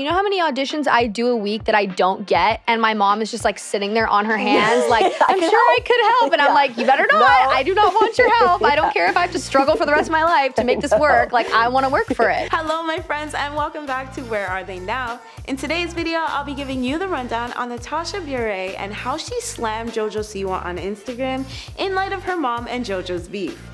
You know how many auditions I do a week that I don't get, and my mom is just like sitting there on her hands like, I'm sure I could help. And I'm like, you better not. No. I do not want your help. I don't care if I have to struggle for the rest of my life to make this work. Like, I want to work for it. Hello my friends, and welcome back to Where Are They Now? In today's video, I'll be giving you the rundown on Natasha Bure and how she slammed JoJo Siwa on Instagram in light of her mom and JoJo's beef.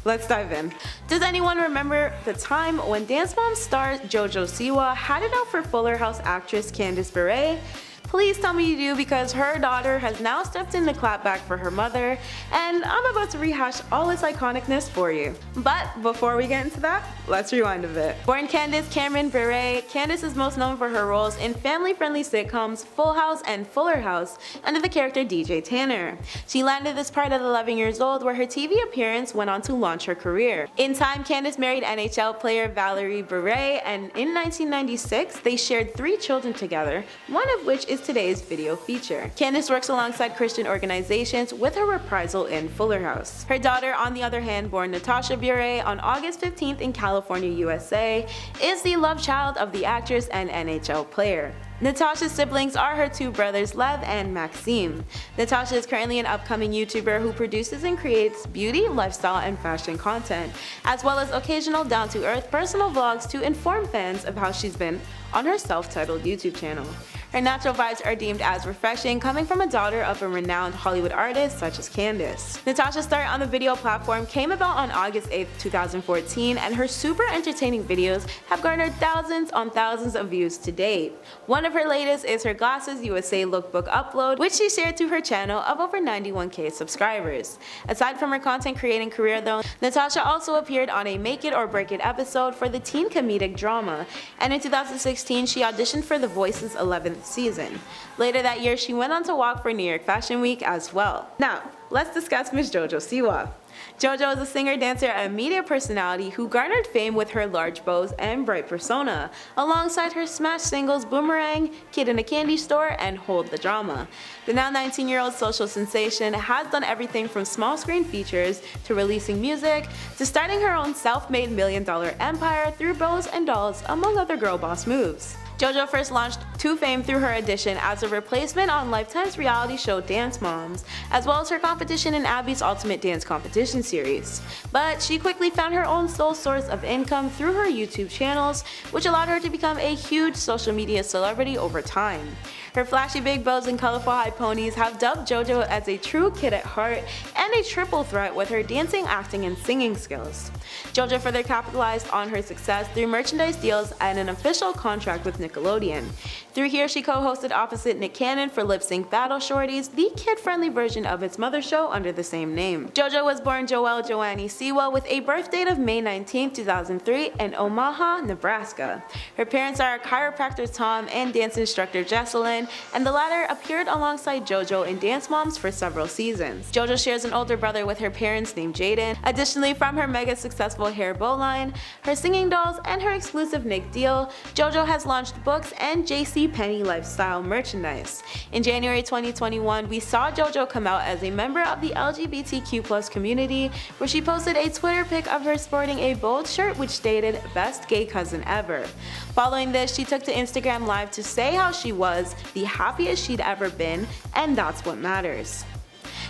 Let's dive in. Does anyone remember the time when Dance Moms star JoJo Siwa had it out for Fuller House actress Candace Bure? Please tell me you do, because her daughter has now stepped in to clap back for her mother, and I'm about to rehash all its iconicness for you. But before we get into that, let's rewind a bit. Born Candace Cameron-Bure, Candace is most known for her roles in family-friendly sitcoms Full House and Fuller House under the character DJ Tanner. She landed this part at 11 years old, where her TV appearance went on to launch her career. In time, Candace married NHL player Valerie Bure, and in 1996, they shared 3 children together, one of which is today's video feature. Candace works alongside Christian organizations with her reprisal in Fuller House. Her daughter, on the other hand, born Natasha Bure on August 15th in California, USA, is the love child of the actress and NHL player. Natasha's siblings are her 2 brothers, Lev and Maxime. Natasha is currently an upcoming YouTuber who produces and creates beauty, lifestyle, and fashion content, as well as occasional down-to-earth personal vlogs to inform fans of how she's been on her self-titled YouTube channel. Her natural vibes are deemed as refreshing, coming from a daughter of a renowned Hollywood artist such as Candace. Natasha's start on the video platform came about on August 8, 2014, and her super entertaining videos have garnered thousands on thousands of views to date. One of her latest is her Glasses USA lookbook upload, which she shared to her channel of over 91k subscribers. Aside from her content creating career though, Natasha also appeared on a Make It or Break It episode for the teen comedic drama, and in 2016 she auditioned for The Voice's 11th season. Later that year, she went on to walk for New York Fashion Week as well. Now, let's discuss Miss JoJo Siwa. JoJo is a singer, dancer, and media personality who garnered fame with her large bows and bright persona, alongside her smash singles Boomerang, Kid in a Candy Store, and Hold the Drama. The now 19-year-old social sensation has done everything from small screen features to releasing music to starting her own self-made million-dollar empire through bows and dolls, among other girl boss moves. JoJo first launched to fame through her audition as a replacement on Lifetime's reality show Dance Moms, as well as her competition in Abby's Ultimate Dance Competition series. But she quickly found her own sole source of income through her YouTube channels, which allowed her to become a huge social media celebrity over time. Her flashy big bows and colorful high ponies have dubbed JoJo as a true kid at heart and a triple threat with her dancing, acting, and singing skills. JoJo further capitalized on her success through merchandise deals and an official contract with Nickelodeon. Through here, she co-hosted opposite Nick Cannon for Lip Sync Battle Shorties, the kid-friendly version of its mother show under the same name. JoJo was born Joelle Joannie Siwa with a birth date of May 19, 2003 in Omaha, Nebraska. Her parents are chiropractor Tom and dance instructor Jesselyn, and the latter appeared alongside JoJo in Dance Moms for several seasons. JoJo shares an older brother with her parents named Jaden. Additionally, from her mega successful hair bow line, her singing dolls, and her exclusive Nick deal, JoJo has launched books and JCPenney lifestyle merchandise. In January 2021, we saw JoJo come out as a member of the LGBTQ+ community, where she posted a Twitter pic of her sporting a bold shirt which stated "Best Gay Cousin Ever." Following this, she took to Instagram Live to say how she was the happiest she'd ever been, and that's what matters.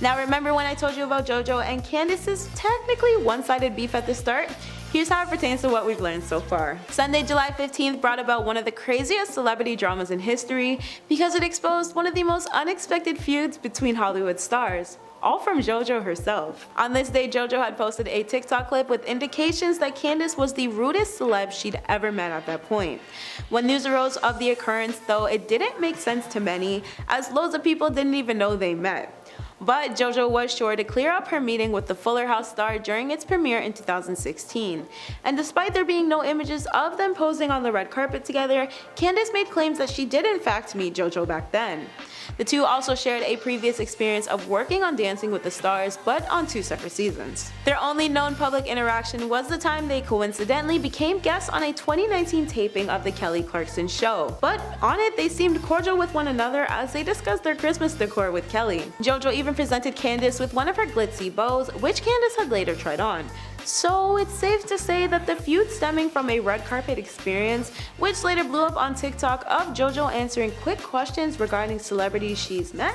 Now, remember when I told you about JoJo and Candace's technically one-sided beef at the start? Here's how it pertains to what we've learned so far. Sunday, July 15th brought about one of the craziest celebrity dramas in history because it exposed one of the most unexpected feuds between Hollywood stars, all from JoJo herself. On this day, JoJo had posted a TikTok clip with indications that Candace was the rudest celeb she'd ever met at that point. When news arose of the occurrence, though, it didn't make sense to many, as loads of people didn't even know they met. But JoJo was sure to clear up her meeting with the Fuller House star during its premiere in 2016. And despite there being no images of them posing on the red carpet together, Candace made claims that she did in fact meet JoJo back then. The two also shared a previous experience of working on Dancing with the Stars, but on 2 separate seasons. Their only known public interaction was the time they coincidentally became guests on a 2019 taping of The Kelly Clarkson Show. But on it, they seemed cordial with one another as they discussed their Christmas decor with Kelly. JoJo even presented Candace with one of her glitzy bows, which Candace had later tried on. So it's safe to say that the feud stemming from a red carpet experience, which later blew up on TikTok of JoJo answering quick questions regarding celebrities she's met,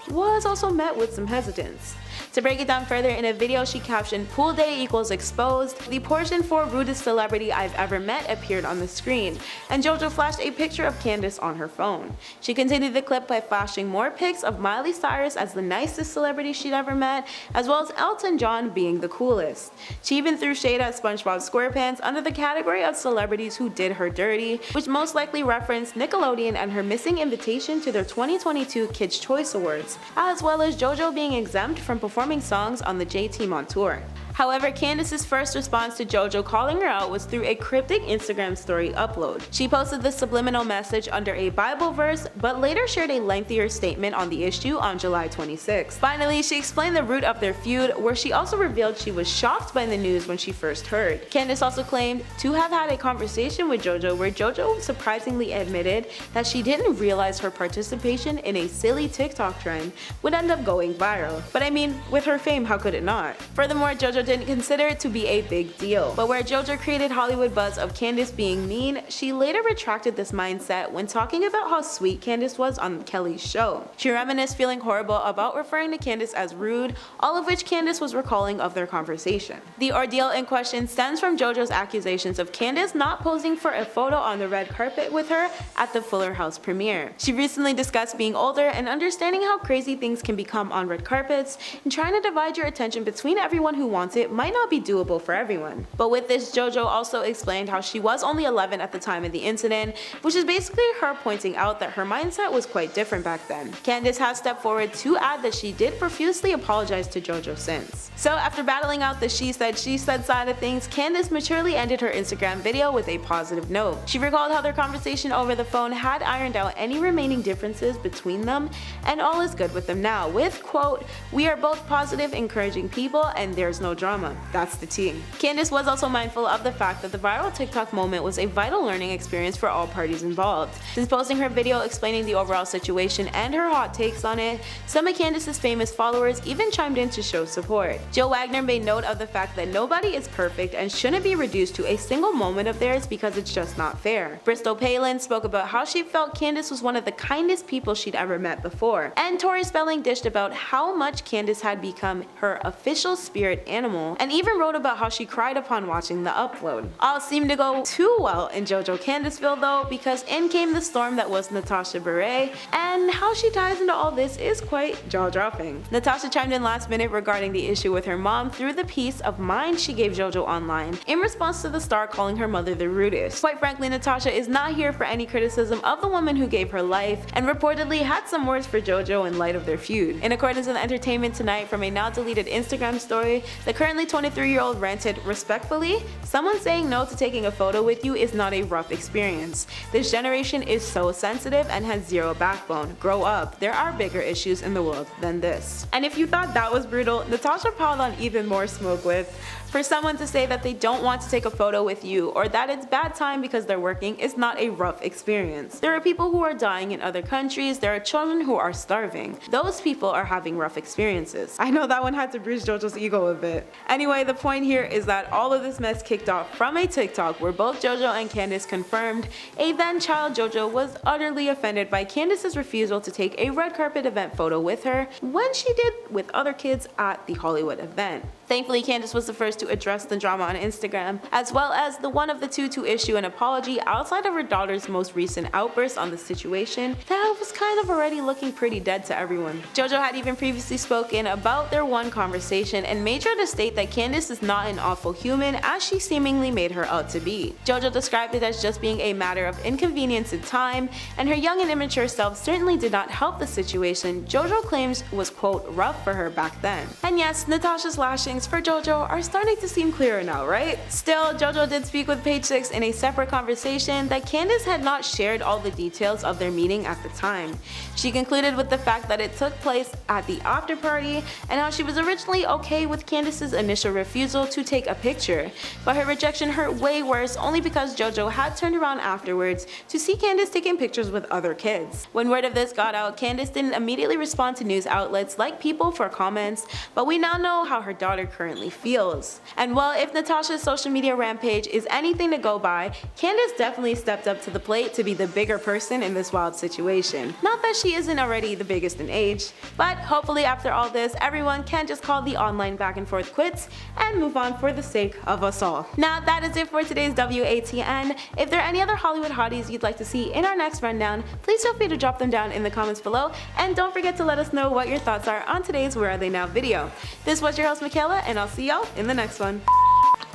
was also met with some hesitance. To break it down further, in a video she captioned "Pool day equals exposed." The portion for "rudest celebrity I've ever met" appeared on the screen, and JoJo flashed a picture of Candace on her phone. She continued the clip by flashing more pics of Miley Cyrus as the nicest celebrity she'd ever met, as well as Elton John being the coolest. She even threw shade at SpongeBob SquarePants under the category of celebrities who did her dirty, which most likely referenced Nickelodeon and her missing invitation to their 2022 Kids' Choice Awards, as well as JoJo being exempt from performing songs on the J-Team on tour. However, Candace's first response to JoJo calling her out was through a cryptic Instagram story upload. She posted the subliminal message under a Bible verse, but later shared a lengthier statement on the issue on July 26. Finally, she explained the root of their feud, where she also revealed she was shocked by the news when she first heard. Candace also claimed to have had a conversation with JoJo where JoJo surprisingly admitted that she didn't realize her participation in a silly TikTok trend would end up going viral. But I mean, with her fame, how could it not? Furthermore, JoJo didn't consider it to be a big deal. But where JoJo created Hollywood buzz of Candace being mean, she later retracted this mindset when talking about how sweet Candace was on Kelly's show. She reminisced feeling horrible about referring to Candace as rude, all of which Candace was recalling of their conversation. The ordeal in question stems from JoJo's accusations of Candace not posing for a photo on the red carpet with her at the Fuller House premiere. She recently discussed being older and understanding how crazy things can become on red carpets, and trying to divide your attention between everyone who wants it might not be doable for everyone. But with this, JoJo also explained how she was only 11 at the time of the incident, which is basically her pointing out that her mindset was quite different back then. Candace has stepped forward to add that she did profusely apologize to JoJo since. So after battling out the she said side of things, Candace maturely ended her Instagram video with a positive note. She recalled how their conversation over the phone had ironed out any remaining differences between them, and all is good with them now, with quote, "We are both positive, encouraging people, and there's no drama. That's the tea." Candace was also mindful of the fact that the viral TikTok moment was a vital learning experience for all parties involved. Since posting her video explaining the overall situation and her hot takes on it, some of Candace's famous followers even chimed in to show support. Joe Wagner made note of the fact that nobody is perfect and shouldn't be reduced to a single moment of theirs because it's just not fair. Bristol Palin spoke about how she felt Candace was one of the kindest people she'd ever met before, and Tori Spelling dished about how much Candace had become her official spirit animal, and even wrote about how she cried upon watching the upload. All seemed to go too well in JoJo Candaceville though, because in came the storm that was Natasha Bure, and how she ties into all this is quite jaw-dropping. Natasha chimed in last minute regarding the issue with her mom through the piece of mind she gave JoJo online in response to the star calling her mother the rudest. Quite frankly, Natasha is not here for any criticism of the woman who gave her life, and reportedly had some words for JoJo in light of their feud. In accordance with Entertainment Tonight, from a now deleted Instagram story, the currently 23-year-old ranted, "Respectfully, someone saying no to taking a photo with you is not a rough experience. This generation is so sensitive and has zero backbone. Grow up. There are bigger issues in the world than this." And if you thought that was brutal, Natasha piled on even more smoke with, "For someone to say that they don't want to take a photo with you or that it's bad time because they're working is not a rough experience. There are people who are dying in other countries, there are children who are starving. Those people are having rough experiences." I know that one had to bruise JoJo's ego a bit. Anyway, the point here is that all of this mess kicked off from a TikTok where both JoJo and Candace confirmed a then child JoJo was utterly offended by Candace's refusal to take a red carpet event photo with her when she did with other kids at the Hollywood event. Thankfully, Candace was the first to address the drama on Instagram, as well as the one of the two to issue an apology outside of her daughter's most recent outburst on the situation that was kind of already looking pretty dead to everyone. JoJo had even previously spoken about their one conversation and made sure to state that Candace is not an awful human as she seemingly made her out to be. JoJo described it as just being a matter of inconvenience and time, and her young and immature self certainly did not help the situation JoJo claims was quote rough for her back then. And yes, Natasha's lashings for JoJo are starting to seem clearer now, right? Still, JoJo did speak with Page Six in a separate conversation that Candace had not shared all the details of their meeting at the time. She concluded with the fact that it took place at the after party and how she was originally okay with Candace's initial refusal to take a picture, but her rejection hurt way worse only because JoJo had turned around afterwards to see Candace taking pictures with other kids. When word of this got out, Candace didn't immediately respond to news outlets like People for comments, but we now know how her daughter daughter currently feels. And well, if Natasha's social media rampage is anything to go by, Candace definitely stepped up to the plate to be the bigger person in this wild situation. Not that she isn't already the biggest in age, but hopefully after all this, everyone can just call the online back and forth quits and move on for the sake of us all. Now that is it for today's WATN. If there are any other Hollywood hotties you'd like to see in our next rundown, please feel free to drop them down in the comments below, and don't forget to let us know what your thoughts are on today's Where Are They Now video. This was your host Michaela, and I'll see y'all in the next one.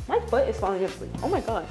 My foot is falling asleep. Oh my god.